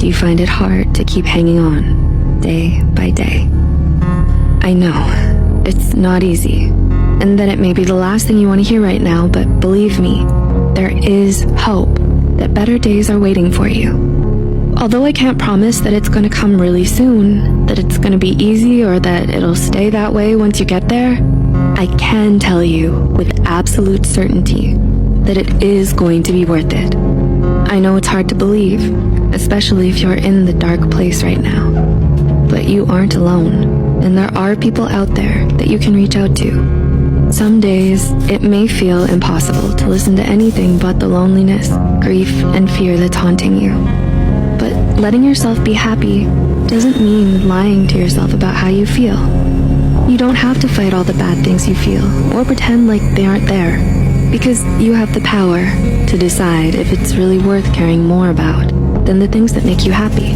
do you find it hard to keep hanging on, day by day? I know, it's not easy, and that it may be the last thing you want to hear right now, but believe me, there is hope that better days are waiting for you. Although I can't promise that it's going to come really soon, that it's going to be easy, or that it'll stay that way once you get there, I can tell you with absolute certainty that it is going to be worth it. I know it's hard to believe, especially if you're in the dark place right now. But you aren't alone, and there are people out there that you can reach out to. Some days, it may feel impossible to listen to anything but the loneliness, grief, and fear that's haunting you. But letting yourself be happy doesn't mean lying to yourself about how you feel. You don't have to fight all the bad things you feel, or pretend like they aren't there, because you have the power to decide if it's really worth caring more about than the things that make you happy.